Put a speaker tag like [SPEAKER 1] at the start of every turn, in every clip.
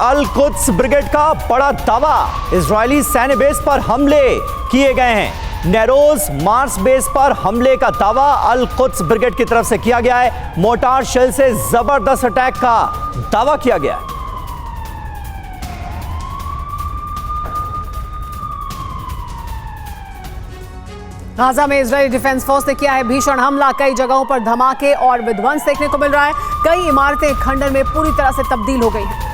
[SPEAKER 1] अल Quds brigade का बड़ा दावा, इजरायली सैन्य बेस पर हमले किए गए हैं। नेरोज मार्स बेस पर हमले का दावा अल कुद्स ब्रिगेड की तरफ से किया गया है। मोर्टार शेल से जबरदस्त अटैक का दावा किया गया है।
[SPEAKER 2] गाजा में इजरायली डिफेंस फोर्स ने किया है भीषण हमला। कई जगहों पर धमाके और विध्वंस देखने को मिल रहा है। कई इमारतें खंडर में पूरी तरह से तब्दील हो गई हैं।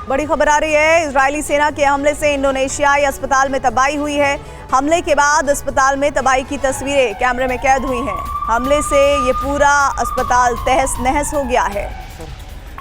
[SPEAKER 3] बड़ी खबर आ रही है, इजरायली सेना के हमले से इंडोनेशियाई अस्पताल में तबाही हुई है। हमले के बाद अस्पताल में तबाही की तस्वीरें कैमरे में कैद हुई हैं। हमले से ये पूरा अस्पताल तहस नहस हो गया है।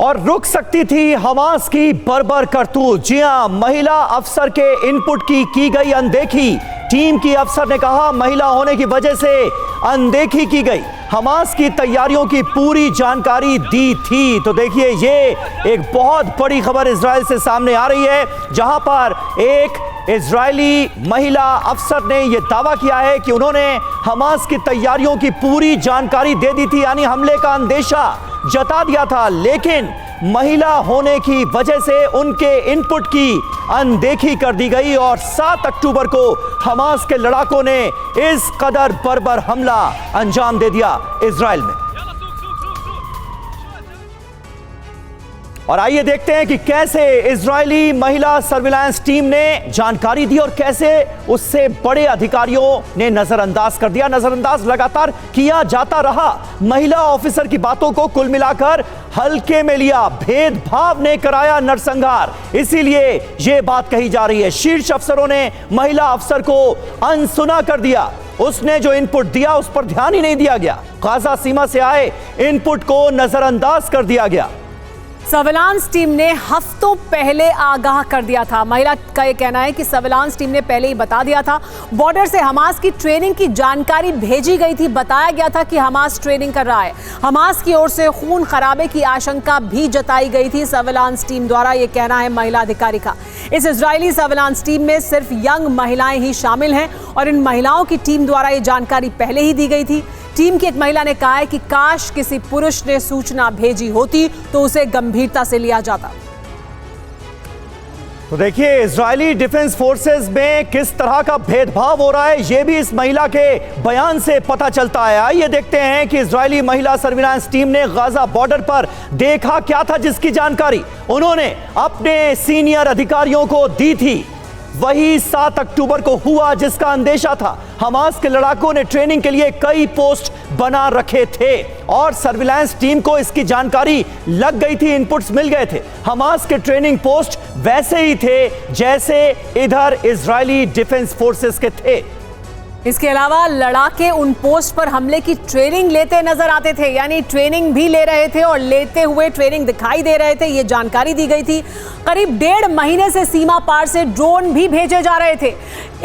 [SPEAKER 1] और रुक सकती थी हमास की बर्बर करतूत। जी हां, महिला अफसर के इनपुट की गई अनदेखी। टीम की अफसर ने कहा महिला होने की वजह से अनदेखी की गई। हमास की तैयारियों की पूरी जानकारी दी थी। तो देखिए, ये एक बहुत बड़ी खबर इजराइल से सामने आ रही है, जहां पर एक इजरायली महिला अफसर ने यह दावा किया है कि उन्होंने हमास की तैयारियों की पूरी जानकारी दे दी थी, यानी हमले का अंदेशा जता दिया था, लेकिन महिला होने की वजह से उनके इनपुट की अनदेखी कर दी गई और 7 अक्टूबर को हमास के लड़ाकों ने इस कदर बर्बर हमला अंजाम दे दिया इजराइल में। और आइए देखते हैं कि कैसे इजरायली महिला सर्विलांस टीम ने जानकारी दी और कैसे उससे बड़े अधिकारियों ने नजरअंदाज कर दिया। नजरअंदाज लगातार किया जाता रहा। महिला ऑफिसर की बातों को कुल मिलाकर हल्के में लिया, भेदभाव ने कराया नरसंहार, इसीलिए यह बात कही जा रही है। शीर्ष अफसरों ने महिला अफसर को अनसुना कर दिया। उसने जो इनपुट दिया उस पर ध्यान ही नहीं दिया गया। गाजा सीमा से आए इनपुट को नजरअंदाज कर दिया गया।
[SPEAKER 2] सर्विलांस टीम ने हफ्तों पहले आगाह कर दिया था। महिला का यह कहना है कि सर्विलांस टीम ने पहले ही बता दिया था। बॉर्डर से हमास की ट्रेनिंग की जानकारी भेजी गई थी। बताया गया था कि हमास ट्रेनिंग कर रहा है। हमास की ओर से खून खराबे की आशंका भी जताई गई थी सर्विलांस टीम द्वारा, यह कहना है महिला अधिकारी का। इस इजरायली सर्विलांस टीम में सिर्फ यंग महिलाएं ही शामिल हैं और इन महिलाओं की टीम द्वारा यह जानकारी पहले ही दी गई थी। टीम की एक महिला ने कहा है कि काश किसी पुरुष ने सूचना भेजी होती तो उसे गंभीरता से लिया जाता।
[SPEAKER 1] तो देखिए, इजरायली डिफेंस फोर्सेस में किस तरह का भेदभाव हो रहा है, यह भी इस महिला के बयान से पता चलता है। आइए देखते हैं कि इजरायली महिला सर्विलांस टीम ने गाजा बॉर्डर पर देखा क्या था, जिसकी जानकारी उन्होंने अपने सीनियर अधिकारियों को दी थी। वही 7 अक्टूबर को हुआ जिसका अंदेशा था। हमास के लड़ाकों ने ट्रेनिंग के लिए कई पोस्ट बना रखे थे और सर्विलांस टीम को इसकी जानकारी लग गई थी, इनपुट्स मिल गए थे। हमास के ट्रेनिंग पोस्ट वैसे ही थे जैसे इधर इजरायली डिफेंस फोर्सेस के थे।
[SPEAKER 2] इसके अलावा लड़ाके उन पोस्ट पर हमले की ट्रेनिंग लेते नजर आते थे, यानी ट्रेनिंग भी ले रहे थे और लेते हुए ट्रेनिंग दिखाई दे रहे थे, ये जानकारी दी गई थी। करीब 1.5 महीने से सीमा पार से ड्रोन भी भेजे जा रहे थे।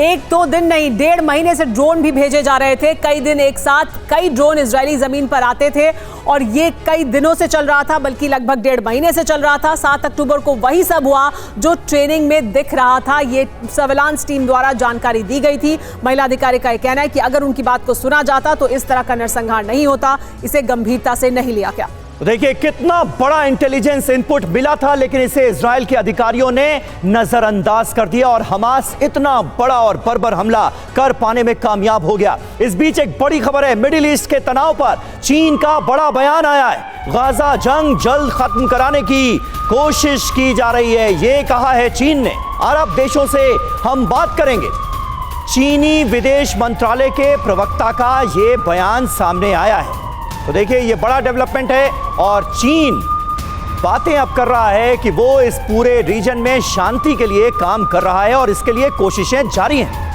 [SPEAKER 2] 1-2 दिन नहीं, 1.5 महीने से ड्रोन भी भेजे जा रहे थे। कई दिन एक साथ कई ड्रोन इजरायली जमीन पर आते थे और ये कई दिनों से चल रहा था, बल्कि लगभग 1.5 महीने से चल रहा था। 7 अक्टूबर को वही सब हुआ जो ट्रेनिंग में दिख रहा था। ये सर्विलांस टीम द्वारा जानकारी दी गई थी। महिला अधिकारी का यह कहना है कि अगर उनकी बात को सुना जाता तो इस तरह का नरसंहार नहीं होता, इसे गंभीरता से नहीं लिया गया।
[SPEAKER 1] देखिए, कितना बड़ा इंटेलिजेंस इनपुट मिला था, लेकिन इसे इजराइल के अधिकारियों ने नजरअंदाज कर दिया और हमास इतना बड़ा और बर्बर हमला कर पाने में कामयाब हो गया। इस बीच एक बड़ी खबर है, मिडिल ईस्ट के तनाव पर चीन का बड़ा बयान आया है। गाजा जंग जल्द खत्म कराने की कोशिश की जा रही है, ये कहा है चीन ने। अरब देशों से हम बात करेंगे। चीनी विदेश मंत्रालय के प्रवक्ता का ये बयान सामने आया है। तो देखिए, ये बड़ा डेवलपमेंट है और चीन बातें अब कर रहा है कि वो इस पूरे रीजन में शांति के लिए काम कर रहा है और इसके लिए कोशिशें जारी हैं।